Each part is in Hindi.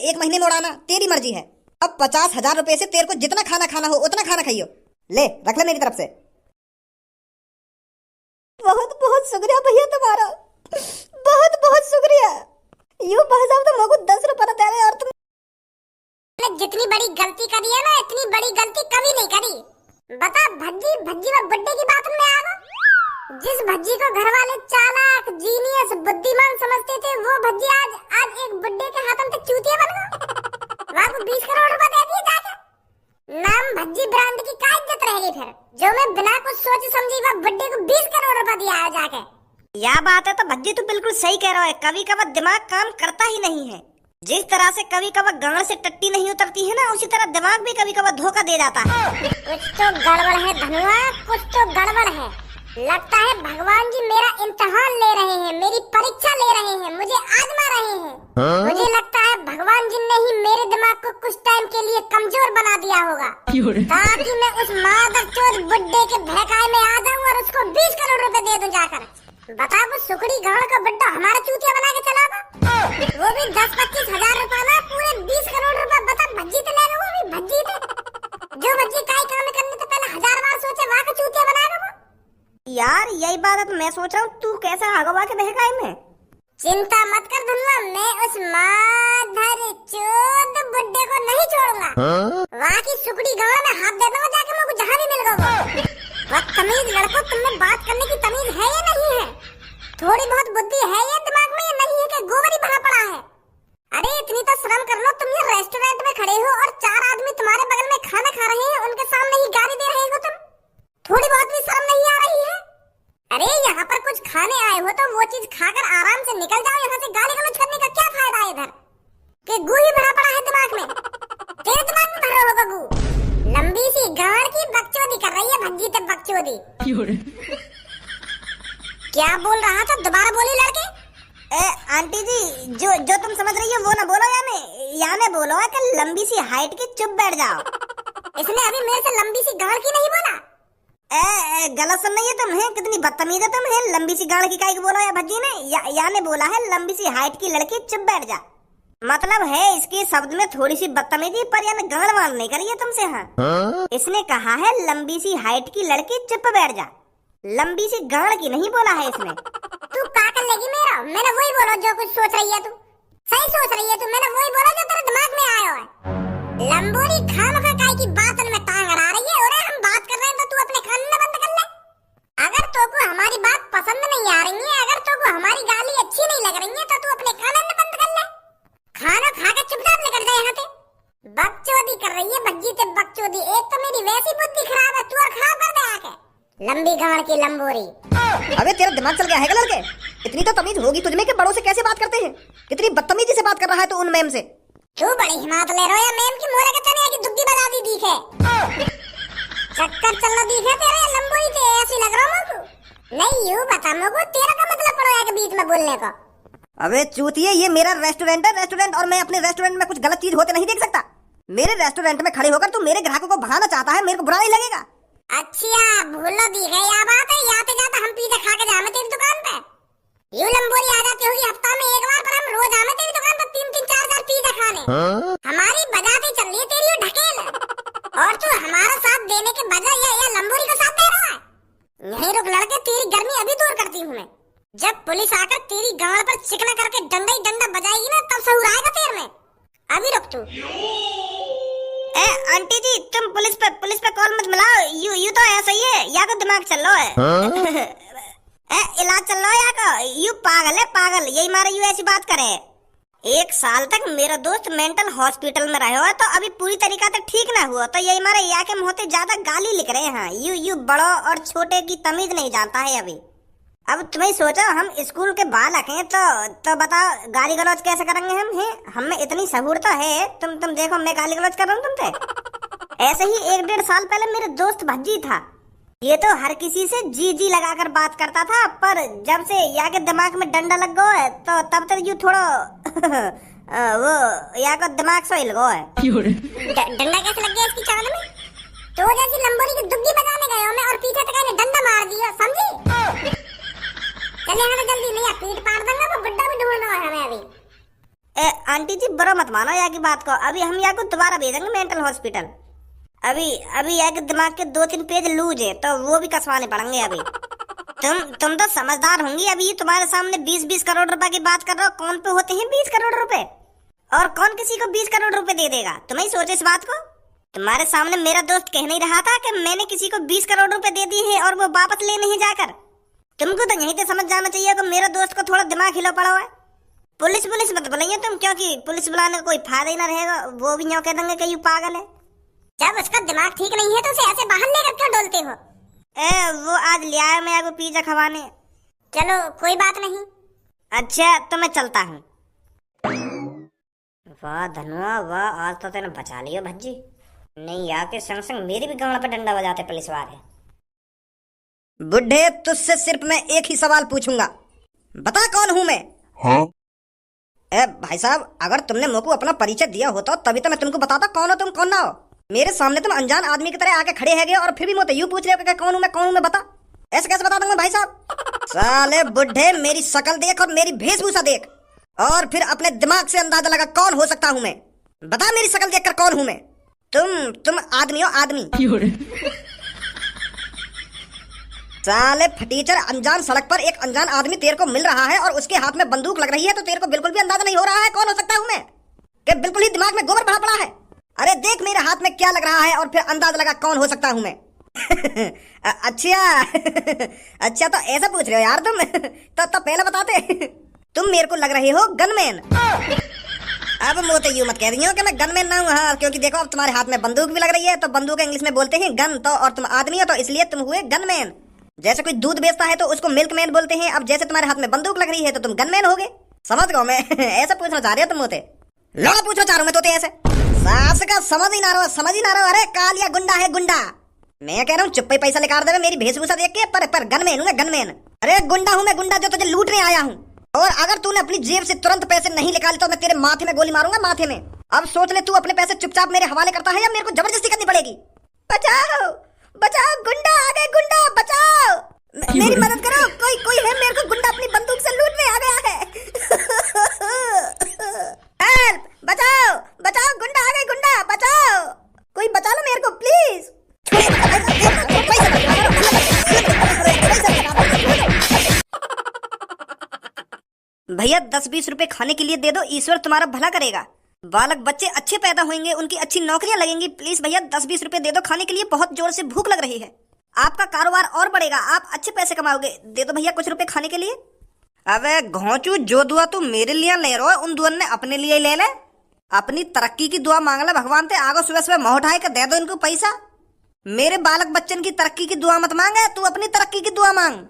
1 महीने में उड़ाना तेरी मर्जी है। अब 50,000 रुपए से तेरे को जितना खाना खाना हो उतना खाना खाइयो। ले रख ले मेरी तरफ से। बहुत बहुत शुक्रिया भैया तुम्हारा, बहुत बहुत शुक्रिया। यूं भाई साहब तो मुझको 10 रुपए दे रहे और तुम जितनी बड़ी गलती करी है ना, इतनी बड़ी गलती कभी नहीं करी। बता भज्जी में बुड्ढे की बात में आ गया। जिस भज्जी को घर वाले चालाक, जीनियस, बुद्धिमान समझते थे, वो भज्जी आज एक बुड्ढे के हाथों तक चूतिया बन गया। वहाँ को 20 करोड़ रुपए दे दिए जाके। नाम भज्जी ब्रांड की क्या इज्जत रहेगी फिर, जो मैं बिना कुछ सोच समझी वह बुड्ढे को 20 करोड़ रुपए दिया है जाके। यह बात है तो भज्जी तू बिल्कुल सही कह रहा है। कभी कभार दिमाग काम करता ही नहीं है। जिस तरह से कभी कभार गांड से टट्टी नहीं उतरती है ना, उसी तरह दिमाग भी कभी कभार धोखा दे जाता है। कुछ तो गड़बड़ है धनुआ, कुछ तो गड़बड़ है। लगता है भगवान जी मेरा इम्तिहान ले रहे हैं, मेरी परीक्षा ले रहे हैं, मुझे आजमा रहे हैं। मुझे लगता है भगवान जी ने ही मेरे दिमाग को कुछ टाइम के लिए कमजोर बना दिया होगा, ताकि मैं उस मादरचोद बुड्ढे के बहकाए में आ जाऊं और उसको 20 करोड़ रुपए दे दूं जाकर। बता वो सुकड़ी गांव का बुड्ढा हमारा चूतिया बना के चला था, वो भी 10-25 हजार रुपए ना, पूरे 20 करोड़ रुपए। बता भज्जी तो ले रहा, वो भी भज्जी थे। जो भज्जी काई काम करने तो पहले 1000 बार सोचे, वहाँ का चूतिया बनाएगा वो। यार यही बात है तो मैं सोच रहा हूँ तू कैसा आगवा के बहकाए में। चिंता मत कर धनुआ, मैं उस मादरचोद बुड्ढे को नहीं छोड़ूंगा। वहाँ की सुकड़ी गांव में हाथ दे दूंगा जाके, मुझे जहाँ भी मिल गया वो। बदतमीज लड़कों, तुमने बात करने की तमीज है या नहीं है? थोड़ी बहुत बुद्धि है या दिमाग में, या नहीं है कि गोबर ही भरा पड़ा है? अरे इतनी तो शर्म कर लो, तुम ये रेस्टोरेंट में खड़े हो और 4 आदमी तुम्हारे बगल में खाना खा रहे हैं, उनके सामने ही गाली दे रहे हो तुम। थोड़ी बहुत भी शर्म नहीं आ रही है? अरे यहाँ पर कुछ खाने आए हो तो वो चीज खाकर आराम से निकल जाओ यहाँ से। गाली गलौज करने का क्या फायदा है इधर, कि गू ही भरा पड़ा है दिमाग में। तेरे दिमाग में भरा होगा गू। लंबी सी गाड़ की बकचोदी कर रही है भज्जी तक बकचोदी। क्या बोल रहा था, दोबारा बोली लड़के। आंटी जी जो तुम समझ रही हो वो ना बोलो, याने बोलो है कि लंबी सी हाइट की चुप बैठ जाओ। इसने अभी मेरे से लंबी सी गाड़ की नहीं बोला। गलत सुन रही है तुम्हें, कितनी बदतमीज है तुम। लंबी सी गाड़ की काई को बोला है भज्जी ने, याने बोला है लंबी सी हाइट की लड़की चुप बैठ जा। मतलब है इसके शब्द में थोड़ी सी बदतमीजी, पर यानी गाड़ वाड़ नहीं करी है तुमसे। हाँ इसने कहा है लंबी सी हाइट की लड़की चुप बैठ जा, लंबी सी गाड़ की नहीं बोला है इसने। तू क्या कर लेगी मेरा, मैंने वही बोला जो कुछ सोच रही है तू। सही सोच रही है तू, मैंने वही बोला जो तेरे दिमाग में आया है। लंबोरी खामखा काय की बात में टांग अड़ा रही है। और हम बात कर रहे हैं तो तू अपने कान में बंद कर ले। अगर तो को हमारी बात पसंद नहीं आ रही है, अगर तो को हमारी गाली अच्छी नहीं लग रही है, तो तू अपने कान में बंद कर ले। खाना खा के चुपचाप निकल जा यहाँ से। बकचोदी कर रही है भज्जी ते बकचोदी। एक तो मेरी वैसी बुद्धि खराब है, तू और खराब कर दे आके। लंबी गाड़ की लंबोरी। अबे तेरा दिमाग चल गया है लड़के? इतनी तो तमीज होगी तुझमें कि बड़ों से कैसे बात करते हैं। कितनी बदतमीजी से बात कर रहा है तू उन मैम से। तू बड़ी हिम्मत ले रहा है मैम की, मोरे के चने की दुग्गी बजा दी दिखे। चक्कर चलना दिखे तेरे लंबोरी ते, ऐसी लग रहा है मुझको। नहीं यूं बता मुझको, तेरा का मतलब पड़ा है के बीच में बोलने का। अबे चूतिए, ये मेरा रेस्टोरेंट है, रेस्टोरेंट, और मैं अपने रेस्टोरेंट में कुछ गलत चीज होते नहीं देख सकता। मेरे रेस्टोरेंट में खड़े होकर तू मेरे ग्राहकों को भगाना चाहता है, मेरे को बुरा नहीं लगेगा। अच्छा भूलो दी है या बात है, याते जाता हम पिज्जा खा के जामे तेरी दुकान पे। यू लंबोरी आ जाती होगी हफ्ता में एक बार, पर हम रोज आमे तेरी दुकान पे 3-3, 4-4 पिज्जा खाने। हमारी बजाते चल रही है तेरी ढकेल, और तू हमारा साथ देने के बजाय या लंबोरी का साथ दे रहा है। यहीं रुक लड़के, तेरी गर्मी अभी दूर करती हूँ मैं। जब पुलिस आकर तेरी गाड़ पर चिकना करके डंडा ही डंडा बजाएगी ना, तब सहूर आएगा तेरे में। अभी रुक तू। आंटी जी तुम पुलिस पे कॉल मत मिलाओ। यू तो ऐसा ही है, या तो दिमाग चल रहा है। इलाज चल रहा है या का, यू पागल है पागल, यही मारे यू ऐसी बात करे। 1 साल तक मेरा दोस्त मेंटल हॉस्पिटल में रहे हो तो अभी पूरी तरीका से ठीक ना हुआ, तो यही मारे या के मुँह ज्यादा गाली लिख रहे हैं। यू बड़ों और छोटे की तमीज नहीं जानता है अभी। अब तुम्हें सोचो हम स्कूल के बालक हैं, तो बताओ गाली गलौज कैसे करेंगे हम हैं? हमें इतनी सहूर तो है। तुम देखो मैं गाली गलौज कर रहा हूँ तुमसे। ऐसे ही 1-1.5 साल पहले मेरे दोस्त भज्जी था, ये तो हर किसी से जी लगाकर बात करता था, पर जब से या के दिमाग में डंडा लग गया है तो तब तक यू थोड़ा वो या का दिमाग सो हिल गया है। डंडा कैसे लग गया इसकी चाल में? तो जैसी लंबोरी की दुग्गी बजाने गए हो मैं, और पीछे तक ने डंडा मार दिया, समझी? चले हमें जल्दी, नहीं पीठ पाड़ दूंगा, वो गुड्डा भी ढूंढना है हमें अभी। आंटी जी बरो मत मानो या की बात को, अभी हम या को दोबारा भेजेंगे मेंटल हॉस्पिटल। अभी अभी या के दिमाग के 2-3 पेज लूज है तो वो भी कसवाने पड़ेंगे अभी। तुम तो समझदार होंगी। अभी तुम्हारे सामने 20-20 करोड़ रुपए की बात कर रहे हो, कौन पे होते हैं 20 करोड़ रुपए? और कौन किसी को 20 करोड़ रुपए दे देगा? तुम्हें ही सोचो इस बात को। तुम्हारे सामने मेरा दोस्त कह नहीं रहा था कि मैंने किसी को 20 करोड़ रुपए दे दिए हैं और वो वापस ले नहीं जाकर। तुमको तो यहीं से समझ जाना चाहिए कि मेरा दोस्त को थोड़ा दिमाग हिला पड़ा हुआ है। पुलिस मत बुलाइए तुम, क्योंकि पुलिस बुलाने का कोई फायदा ही ना रहेगा। वो भी यूं कह देंगे कि यू पागल है। जब उसका दिमाग ठीक नहीं है तो उसे ऐसे बाहर लेकर क्यों डोलते हो? वो आज ले आया मैं आपको पिज्जा खवाने। चलो कोई बात नहीं। अच्छा तो मैं चलता हूँ। वाह धनुआ वाह, आज तो तेने बचा लिया भज्जी। नहीं आके संग संग मेरी भी गांड पे डंडा बजाते पुलिस वाले। बुढ़े तुझसे सिर्फ मैं एक ही सवाल पूछूंगा, बता कौन हूं मैं? हाँ? भाई साहब, अगर तुमने मुझको अपना परिचय दिया होता तभी तो मैं तुमको बताता कौन हो तुम कौन ना हो। मेरे सामने तुम अनजान आदमी की तरह आके खड़े हैगे और फिर भी मुझे यूं पूछ रहे हो कि कौन हूं मैं बता। ऐसे कैसे बता दूंगा भाई साहब? साले बुढ़े, मेरी शक्ल देख और मेरी वेशभूषा देख और फिर अपने दिमाग से अंदाजा लगा कौन हो सकता हूं मैं। बता मेरी शक्ल देखकर कौन हूं मैं? तुम आदमी हो, आदमी। साले फटीचर, अनजान सड़क पर एक अनजान आदमी तेरे को मिल रहा है और उसके हाथ में बंदूक लग रही है तो तेरे को बिल्कुल भी अंदाजा नहीं हो रहा है कौन हो सकता हूं मैं? कि बिल्कुल ही दिमाग में गोबर भरा पड़ा है? अरे देख मेरे हाथ में क्या लग रहा है और फिर अंदाजा लगा कौन हो सकता हूं मैं। अच्छा तो ऐसा पूछ रहे हो यार तुम? तो पहले बताते। तुम मेरे को लग रहे हो गनमैन। अब मोते यूं मत कह रही हो कि मैं गनमैन ना हूँ। हाँ, क्योंकि देखो अब तुम्हारे हाथ में बंदूक भी लग रही है तो बंदूक इंग्लिश में बोलते हैं गन, तो और तुम आदमी हो तो इसलिए तुम हुए गनमैन। जैसे कोई दूध बेचता है तो उसको मिल्कमैन बोलते हैं। अब जैसे तुम्हारे हाथ में बंदूक लग रही है तो तुम गनमैन हो गए। समझ गो मैं। ऐसा पूछना चाह रहे हो तुम मोते? लौड़ा पूछना चाह रहा हूं मैं तोते ऐसे। सास का समझ ही ना रहा। अरे कालिया गुंडा है गुंडा। मैं कह रहा हूँ चुप्पे पैसा निकाल दे मेरी वेशभूषा देख के। पर गनमैन हूँ मैं, गनमैन। अरे गुंडा हूँ मैं, गुंडा जो तुझे लूटने आया हूँ। और अगर तूने अपनी जेब से तुरंत पैसे नहीं निकाले तो मैं तेरे माथे में गोली मारूंगा, माथे में। अब सोच ले, तू अपने पैसे चुपचाप मेरे हवाले करता है या मेरे को जबरदस्ती करनी पड़ेगी? बचाओ बचाओ, गुंडा आ गए, गुंडा बचाओ, मेरी मदद करो। कोई है, मेरे को गुंडा अपनी बंदूक से लूटने आ गया है। हेल्प, बचाओ बचाओ, गुंडा आ गए, गुंडा बचाओ, कोई बचा लो मेरे को प्लीज। भैया 10-20 रुपए खाने के लिए दे दो, ईश्वर तुम्हारा भला करेगा। बालक बच्चे अच्छे पैदा होंगे, उनकी अच्छी नौकरियां लगेंगी। प्लीज भैया 10-20 रुपए दे दो खाने के लिए, बहुत जोर से भूख लग रही है। आपका कारोबार और बढ़ेगा, आप अच्छे पैसे कमाओगे। दे दो भैया कुछ रुपए खाने के लिए। अबे घोंचू, जो दुआ तू मेरे लिए ले रहा है उन दुआ ने अपने लिए ले ले। अपनी तरक्की की दुआ मांग ले भगवान से। आगो सुबह सुबह मुंह उठाए के दे दो इनको पैसा। मेरे बालक बच्चन की तरक्की की दुआ मत मांगे, तू अपनी तरक्की की दुआ मांग।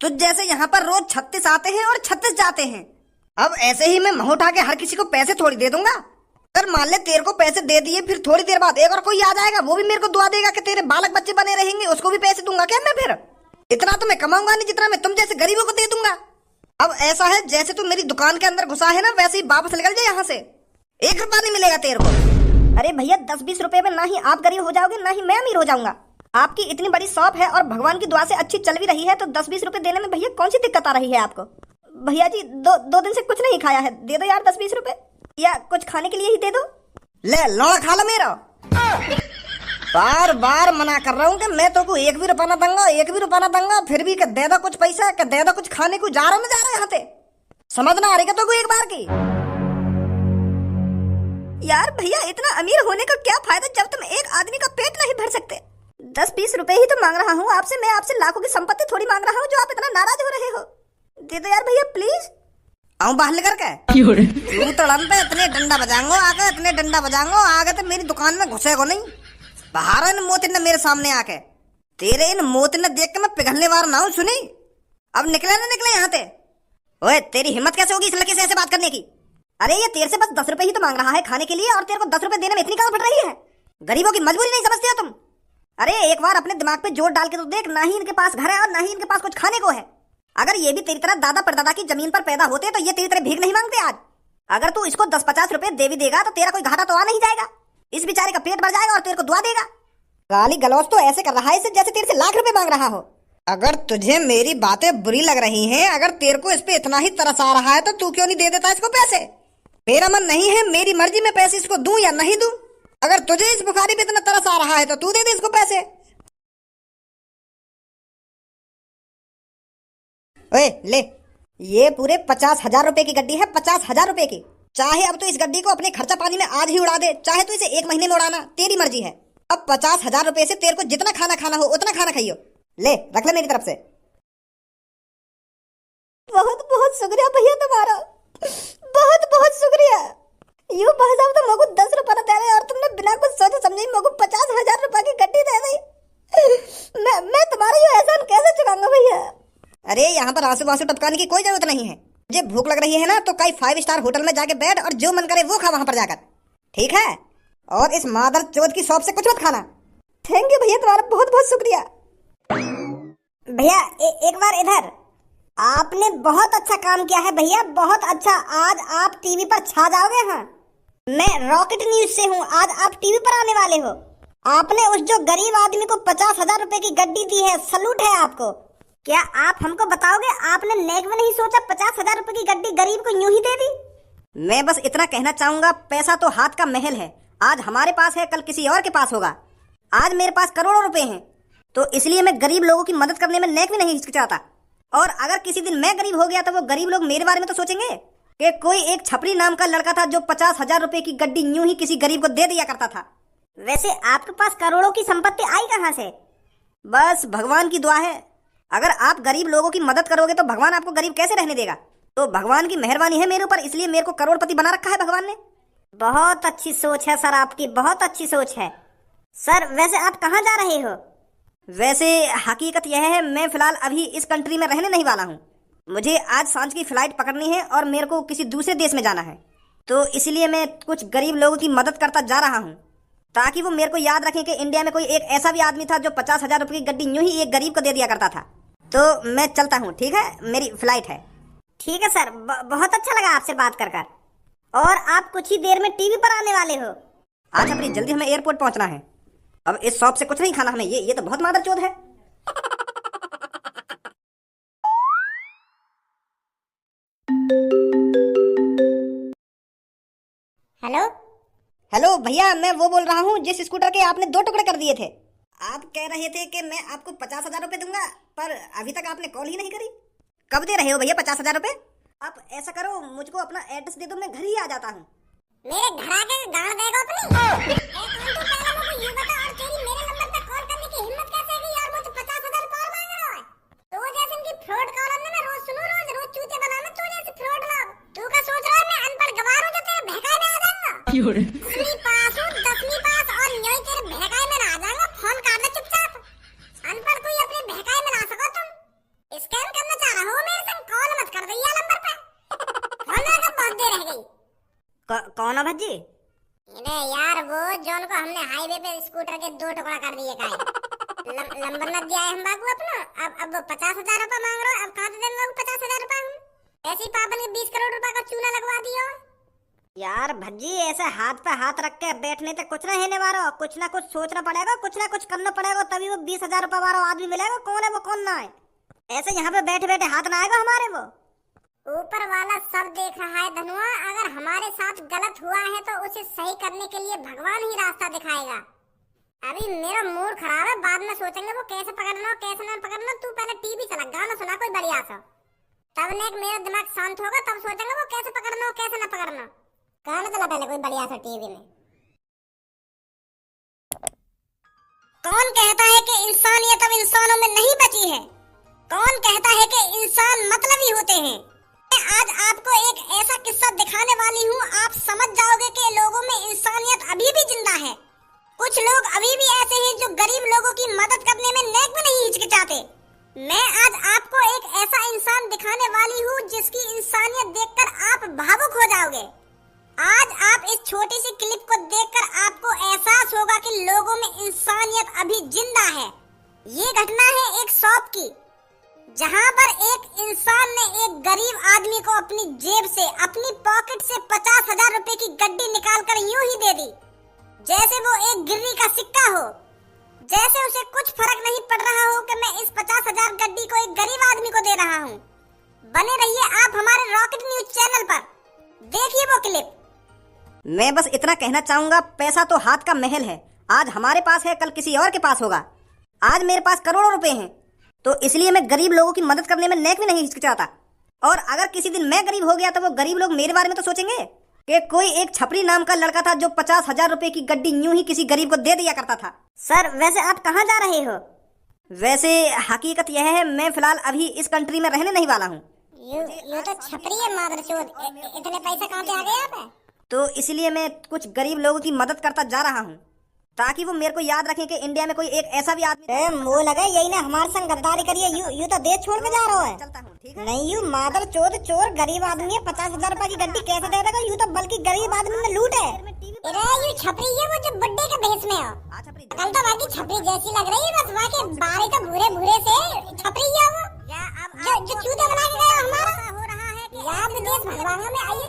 तुझ जैसे यहाँ पर रोज 36 आते हैं और 36 जाते हैं। अब ऐसे ही मैं मुंह उठा के हर किसी को पैसे थोड़ी दे दूंगा। अगर मान ले तेरे को पैसे दे दिए, फिर थोड़ी देर बाद एक और कोई आ जाएगा, वो भी मेरे को दुआ देगा कि तेरे बालक बच्चे बने रहेंगे, उसको भी पैसे दूंगा क्या मैं? फिर इतना तो मैं कमाऊंगा नहीं जितना मैं तुम जैसे गरीबों को दे दूंगा। अब ऐसा है जैसे तू मेरी दुकान के अंदर घुसा है ना, वैसे ही वापस निकल जाए यहाँ से। 1 रुपया नहीं मिलेगा तेरे को। अरे भैया 10-20 रुपए में ना ही आप गरीब हो जाओगे ना ही मैं अमीर हो जाऊंगा। आपकी इतनी बड़ी शॉप है और भगवान की दुआ से अच्छी चल भी रही है, तो 10-20 रुपए देने में भैया कौन सी दिक्कत आ रही है आपको? भैया जी दो दिन से कुछ नहीं खाया है, दे दो यार 10-20 रुपए, या कुछ खाने के लिए ही दे दो। ले लौड़ा खा लो मेरा। बार बार मना कर रहा हूँ कि मैं तो को 1 भी रुपया ना दूंगा, 1 भी रुपया ना दूंगा, फिर भी कि दे दो कुछ पैसा, कि दे दो कुछ खाने को। जा रहा यहाँ से, समझ ना आ रही तो को एक बार की। यार भैया इतना अमीर होने का क्या फायदा जब तुम एक आदमी का पेट नहीं भर सकते। 10-20 रुपए ही तो मांग रहा हूँ आपसे, मैं आपसे लाखों की संपत्ति थोड़ी मांग रहा हूँ जो आप इतना नाराज हो रहे हो। दे दो यार भैया प्लीज। आऊं बाहर लेकर के तू तड़म पे इतने डंडा बजाऊंगो, आके इतने डंडा बजाऊंगो आगे तो मेरी दुकान में घुसेगो नहीं। बाहर इन मोतिन ने मेरे सामने आके, तेरे इन मोतिन ने देख के मैं पिघलने वाला ना हूं, सुनी? अब निकले ना निकले यहाँ से। ओए तेरी हिम्मत कैसे होगी इस लड़के से ऐसे बात करने की? अरे ये तेरे से बस 10 रुपए ही तो मांग रहा है खाने के लिए और तेरे को 10 रुपए देने में इतनी कहाँ फट रही है? गरीबों की मजबूरी नहीं समझते हो तुम? अरे एक बार अपने दिमाग पे जोर डाल के तो देख, ना ही इनके पास घर है और ना ही इनके पास कुछ खाने को है। अगर ये भी तेरी तरह दादा परदादा की जमीन पर पैदा होते तो ये तेरी तरह भीख नहीं मांगते आज। अगर तू इसको 10-50 रुपए दे भी देगा तो तेरा कोई घाटा तो आ नहीं जाएगा। इस बेचारे का पेट भर जाएगा और तेरे को दुआ देगा। गाली गलौज तो ऐसे कर रहा है जैसे तेरे से लाख रुपए मांग रहा हो। अगर तुझे मेरी बातें बुरी लग रही हैं, अगर तेरे को इस पे इतना ही तरस आ रहा है तो तू क्यों नहीं दे देता इसको पैसे? मेरा मन नहीं है, मेरी मर्जी, मैं पैसे इसको दूं या नहीं दूं। अगर तुझे इस बुखारी पे इतना तरस आ रहा है तो तू दे दे इसको पैसे। ओए ले, ये पूरे 50,000 रुपए की गड्डी है, 50,000 रुपए की। चाहे अब तो इस गड्डी को अपने खर्चा पानी में आज ही उड़ा दे, चाहे तो इसे 1 महीने में उड़ाना, तेरी मर्जी है। अब 50,000 रुपए से तेरे को जितना खाना खाना हो उतना खाना खाइयो। ले रख ले मेरी तरफ से। बहुत बहुत शुक्रिया भैया तुम्हारा, बहुत बहुत शुक्रिया। यूं भाई साहब तो मुझको 10 रुपए दे रहे और तुमने बिना कुछ सोचे समझे ही मुझको 50,000 रुपए की गड्डी दे दी। मैं तुम्हारा ये एहसान कैसे चुकाऊंगा भैया। अरे यहाँ पर आंसू आंसू टपकाने की कोई जरूरत नहीं है। मुझे भूख लग रही है ना तो कई 5 स्टार होटल में जाके बैठ और जो मन करे वो खा वहां पर जाकर, ठीक है? और इस मादर चोद की शॉप से कुछ मत खाना। थैंक यू भैया, तुम्हारा बहुत बहुत शुक्रिया। भैया एक बार इधर। आपने बहुत अच्छा काम किया है भैया, बहुत अच्छा। आज आप टीवी पर छा जाओगे। हाँ, मैं रॉकेट न्यूज से हूँ, आज आप टीवी पर आने वाले हो। आपने उस जो गरीब आदमी को 50,000 रुपए की गड्डी दी है, सलूट है आपको। क्या आप हमको बताओगे, आपने नेक में नहीं सोचा 50,000 रुपए की गड्डी गरीब को यूं ही दे दी? मैं बस इतना कहना चाहूंगा, पैसा तो हाथ का महल है। आज हमारे पास है, कल किसी और के पास होगा। आज मेरे पास करोड़ों रुपए हैं, तो इसलिए मैं गरीब लोगों की मदद करने में नेक भी नहीं हिचकिचाता। और अगर किसी दिन मैं गरीब हो गया तो वो गरीब लोग मेरे बारे में तो सोचेंगे कि कोई एक छपरी नाम का लड़का था जो 50,000 रुपए की गड्डी यूं ही किसी गरीब को दे दिया करता था। वैसे आपके पास करोड़ों की संपत्ति आई कहाँ से? बस भगवान की दुआ है। अगर आप गरीब लोगों की मदद करोगे तो भगवान आपको गरीब कैसे रहने देगा? तो भगवान की मेहरबानी है मेरे ऊपर, इसलिए मेरे को करोड़पति बना रखा है भगवान ने। बहुत अच्छी सोच है सर, आपकी बहुत अच्छी सोच है। सर वैसे आप कहाँ जा रहे हो? वैसे हकीकत यह है, मैं फिलहाल अभी इस कंट्री में रहने नहीं वाला हूँ। मुझे आज सांझ की फ्लाइट पकड़नी है और मेरे को किसी दूसरे देश में जाना है, तो इसलिए मैं कुछ गरीब लोगों की मदद करता जा रहा हूँ, ताकि वो मेरे को याद रखें कि इंडिया में कोई एक ऐसा भी आदमी था जो 50,000 रुपए की गड्डी यूं ही एक गरीब को दे दिया करता था। तो मैं चलता हूँ, ठीक है? मेरी फ्लाइट है। ठीक है सर, बहुत अच्छा लगा आपसे बात कर कर। और आप कुछ ही देर में टीवी पर आने वाले हो। आज अपनी जल्दी हमें एयरपोर्ट पहुंचना है। अब इस शॉप से कुछ नहीं खाना हमें, ये तो बहुत मादरचोद है। हेलो हेलो भैया, मैं वो बोल रहा हूँ जिस स्कूटर के आपने 2 टुकड़े कर दिए थे। आप कह रहे थे कि मैं आपको 50,000 रुपए दूंगा, पर अभी तक आपने कॉल ही नहीं करी। कब दे रहे हो भैया 50,000 रुपए? आप ऐसा करो, मुझको अपना एड्रेस दे दो, मैं घर ही आ जाता हूँ। मेरे घर आके गाड़ देगा अपनी। ए कौन तू, पहले मुझे ये बता, और तेरी मेरे नंबर पे कॉल करने की हिम्मत कैसे हुई यार? मुझे 50,000 कॉल मांग रहा है। तो जैसे इनकी फ्रॉड कॉल है, मैं रोज सुनूं, रोज चूते बनाना तो जैसे फ्रॉड लोग। तू क्या सोच रहा है मैं अनपढ़ गवार हूं जो तेरे भहकाए में आ जाऊंगा? 10वीं पास हूं, 10वीं पास, और न्योई तेरे भहकाए में आ जाऊंगा। फोन काट दे चुपचाप। अनपढ़ कोई अपने भहकाए में ला सको तुम? स्कैम करना चाह रहा हो मेरे संग? कॉल मत कर भैया नंबर पे। फोन लगा बहुत देर रह गई। कौन है भज्जी? अरे यार वो जॉन को हमने हाईवे पे स्कूटर के 2 टुकड़ा कर दिए का लंबर न दिया है हम बाबू अपना। अब वो 50,000 रुपए मांग रहे हो। अब कहाँ से देंगे 50,000 रुपए हम? ऐसी पापन के 20 करोड़ रुपए का चूना लगवा दियो। यार भज्जी, ऐसे हाथ पे हाथ रख के बैठने तक कुछ ना होने वाला। कुछ ना कुछ सोचना पड़ेगा, कुछ ना कुछ करना पड़ेगा, तभी वो 20,000 रुपए वाला आदमी मिलेगा। कौन है वो, कौन ना है? ऐसे यहाँ पे बैठे बैठे हाथ ना आएगा हमारे। वो ऊपर वाला सब देख रहा है धनुआ। अगर हमारे साथ गलत हुआ है तो उसे सही करने के लिए भगवान ही रास्ता दिखाएगा। अभी मेरा मूड खराब है, बाद में सोचेंगे वो कैसे पकड़ना कैसे ना पकड़ना। तू पहले टीवी चला, गाना सुना कोई बढ़िया सा, तब ने मेरा दिमाग शांत होगा, तब सोचेंगे वो कैसे पकड़ना कैसे ना पकड़ना। गाना चला पहले कोई बढ़िया सा टीवी में। कौन कहता है कि इंसानियत अब इंसानों में नहीं बची है? कौन कहता है कि इंसान मतलबी होते हैं? मैं आज आपको एक ऐसा किस्सा दिखाने वाली हूँ, आप समझ जाओगे कि लोगों में इंसानियत अभी भी जिंदा है। कुछ लोग अभी भी ऐसे हैं जो गरीब लोगों की मदद करने में नेक भी नहीं हिचकिचाते। मैं आज आपको एक ऐसा इंसान दिखाने वाली हूँ जिसकी इंसानियत देखकर आप भावुक हो जाओगे। आज आप इस छोटी सी क्लिप को देखकर आपको एहसास होगा कि लोगों में इंसानियत अभी जिंदा है। ये घटना है एक शॉप की, जहां पर एक इंसान ने एक गरीब आदमी को अपनी जेब से, अपनी पॉकेट से 50,000 रुपए की गड्डी निकालकर यूं ही दे दी जैसे वो एक गिर्री का सिक्का हो। जैसे उसे कुछ फर्क नहीं पड़ रहा हो कि मैं इस 50,000 गड्डी को एक गरीब आदमी को दे रहा हूँ। बने रहिए आप हमारे रॉकेट न्यूज चैनल पर। देखिए वो क्लिप। मैं बस इतना कहना चाहूंगा, पैसा तो हाथ का महल है। आज हमारे पास है, कल किसी और के पास होगा। आज मेरे पास करोड़ों रुपए हैं, तो इसलिए मैं गरीब लोगों की मदद करने में नेक भी नहीं हिचकिचाता। और अगर किसी दिन मैं गरीब हो गया तो वो गरीब लोग मेरे बारे में तो सोचेंगे कि कोई एक छपरी नाम का लड़का था जो 50,000 रुपए की गड्डी यूं ही किसी गरीब को दे दिया करता था। सर वैसे आप कहाँ जा रहे हो? वैसे हकीकत यह है, मैं फिलहाल अभी इस कंट्री में रहने नहीं वाला हूँ। ये तो छपरी है मादरचोद। इतने पैसे कहाँ से आ गए आप? तो इसलिए मैं कुछ गरीब लोगों की मदद करता जा रहा हूँ, ताकि वो मेरे को याद रखें कि इंडिया में कोई एक ऐसा भी आदमी मुँह लगा यही ना हमारे संग गद्दारी करिए। यू तो देश छोड़ के जा रहा है। चलता हूँ, ठीक है? नहीं, यू मादर चोद चोर गरीब आदमी है। 50,000 रुपए की गड्डी कैसे दे देगा? यू तो बल्कि गरीब आदमी में लूट है। अरे ये छपरी है वो जो बुड्ढे के भेष में हो। कल तो बाकी छपरी जैसी लग रही है, बस वहाँ के बाल तो भूरे भूरे से छपरी है वो। जो चूते बना के गया हमारा। यार विदेश भगवान में आइएगा।